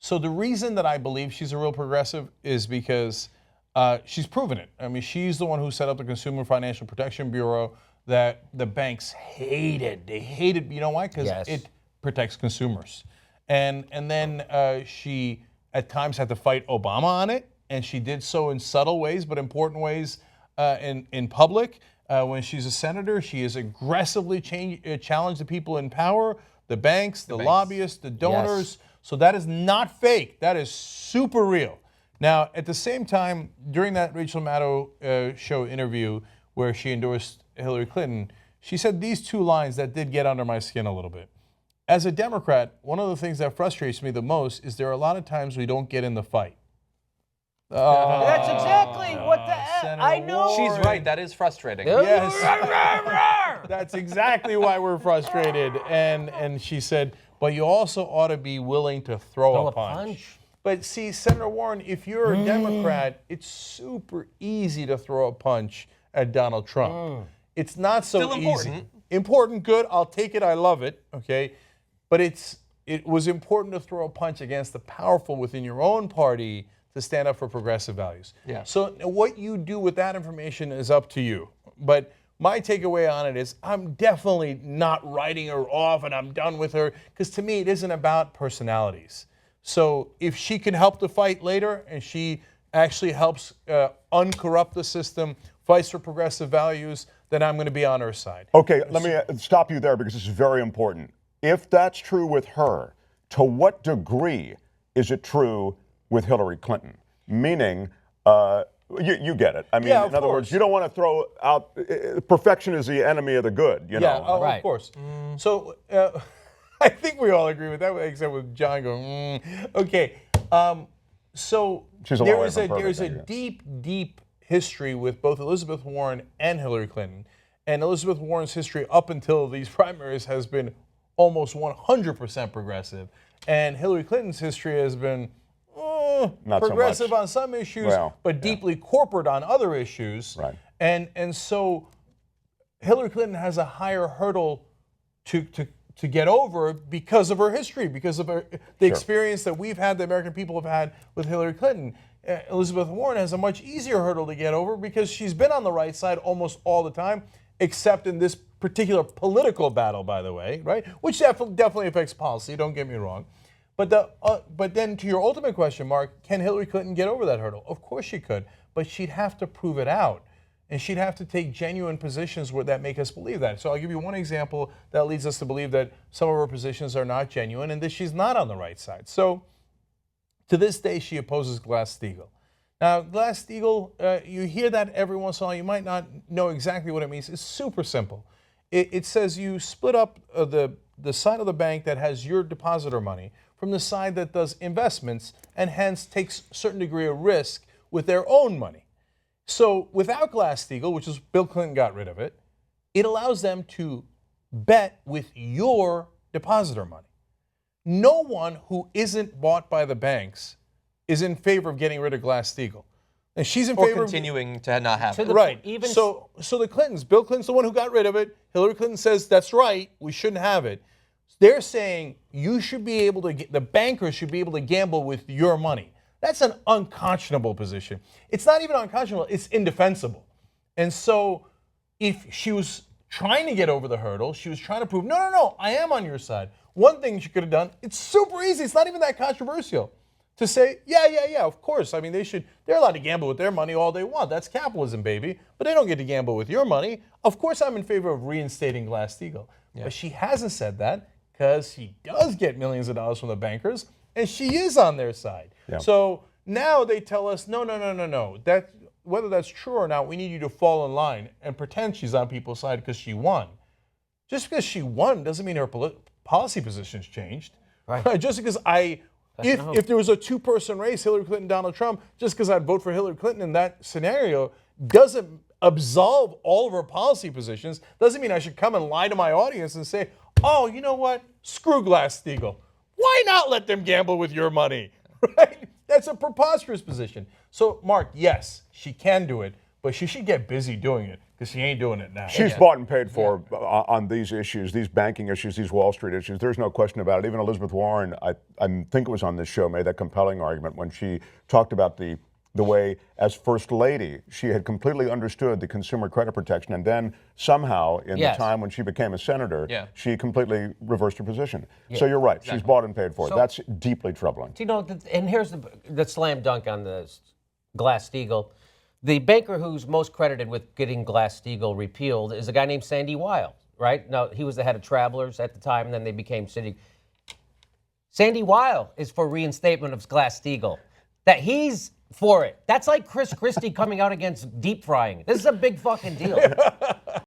So the reason that I believe she's a real progressive is because she's proven it. I mean, she's the one who set up the Consumer Financial Protection Bureau that the banks hated. They hated, you know why? Because it protects consumers. And then she at times had to fight Obama on it, and she did so in subtle ways, but important ways in public. When she's a senator, she has aggressively challenged the people in power, the banks, the lobbyists, the donors. So that is not fake. That is super real. Now, at the same time, during that Rachel Maddow show interview where she endorsed Hillary Clinton, she said these two lines that did get under my skin a little bit. As a Democrat, one of the things that frustrates me the most is there are a lot of times we don't get in the fight. That's exactly what the I know. She's right. That is frustrating. Yes. That's exactly why we're frustrated. And she said, but you also ought to be willing to throw a punch. But see, Senator Warren, if you're a Democrat, it's super easy to throw a punch at Donald Trump. It's not so Still important. easy. Important, good. I'll take it. I love it. Okay. But it was important to throw a punch against the powerful within your own party to stand up for progressive values. Yeah. So what you do with that information is up to you. But my takeaway on it is I'm definitely not writing her off and I'm done with her, because to me it isn't about personalities. So if she can help the fight later and she actually helps uncorrupt the system, fights for progressive values, then I'm going to be on her side. Okay, let me stop you there because this is very important. If that's true with her, to what degree is it true with Hillary Clinton? Meaning, you get it. I mean, in other words, you don't want to throw out, perfection is the enemy of the good, you know. Of course. So I think we all agree with that, except with John going, okay. So there is a deep, deep history with both Elizabeth Warren and Hillary Clinton. And Elizabeth Warren's history up until these primaries has been almost 100% progressive. And Hillary Clinton's history has been not progressive so much on some issues, but deeply corporate on other issues. Right. And so Hillary Clinton has a higher hurdle to get over because of her history, because of the experience that we've had, the American people have had with Hillary Clinton. Elizabeth Warren has a much easier hurdle to get over because she's been on the right side almost all the time, except in this particular political battle, by the way, right? Which definitely affects policy, don't get me wrong. But then to your ultimate question, Mark, can Hillary Clinton get over that hurdle? Of course she could, but she'd have to prove it out. And she'd have to take genuine positions that make us believe that. So I'll give you one example that leads us to believe that some of her positions are not genuine and that she's not on the right side. So to this day, she opposes Glass-Steagall. Now, Glass-Steagall, you hear that every once in a while. You might not know exactly what it means. It's super simple. It says you split up the side of the bank that has your depositor money from the side that does investments and hence takes a certain degree of risk with their own money. So without Glass-Steagall, which is Bill Clinton got rid of it, it allows them to bet with your depositor money. No one who isn't bought by the banks is in favor of getting rid of Glass-Steagall. And she's in favor of continuing to not have it. Right. So the Clintons, Bill Clinton's the one who got rid of it. Hillary Clinton says that's right, we shouldn't have it. They're saying you should be able to the bankers should be able to gamble with your money. That's an unconscionable position. It's not even unconscionable, it's indefensible. And so if she was trying to get over the hurdle, she was trying to prove, no, I am on your side. One thing she could have done, it's super easy, it's not even that controversial, to say, yeah, of course. I mean, they're allowed to gamble with their money all they want. That's capitalism, baby. But they don't get to gamble with your money. Of course I'm in favor of reinstating Glass-Steagall. Yeah. But she hasn't said that because she does get millions of dollars from the bankers, and she is on their side. Yeah. So now they tell us, no. That, whether that's true or not, we need you to fall in line and pretend she's on people's side because she won. Just because she won doesn't mean her policy position's changed. Right. Just because if there was a two-person race, Hillary Clinton, Donald Trump, just because I'd vote for Hillary Clinton in that scenario doesn't absolve all of her policy positions, doesn't mean I should come and lie to my audience and say, oh, you know what? Screw Glass-Steagall. Why not let them gamble with your money? Right? That's a preposterous position. So, Mark, yes, she can do it, but she should get busy doing it because she ain't doing it now. She's bought and paid for on these issues, these banking issues, these Wall Street issues. There's no question about it. Even Elizabeth Warren, I think it was on this show, made that compelling argument when she talked about the way, as First Lady, she had completely understood the consumer credit protection, and then somehow, in the time when she became a senator, she completely reversed her position. So you're right. She's bought and paid for it. That's deeply troubling. You know, and here's the slam dunk on the Glass-Steagall. The banker who's most credited with getting Glass-Steagall repealed is a guy named Sandy Weil, right? Now, he was the head of Travelers at the time, and then they became Citi. Sandy Weil is for reinstatement of Glass-Steagall. That he's for it. That's like Chris Christie coming out against deep frying. This is a big fucking deal.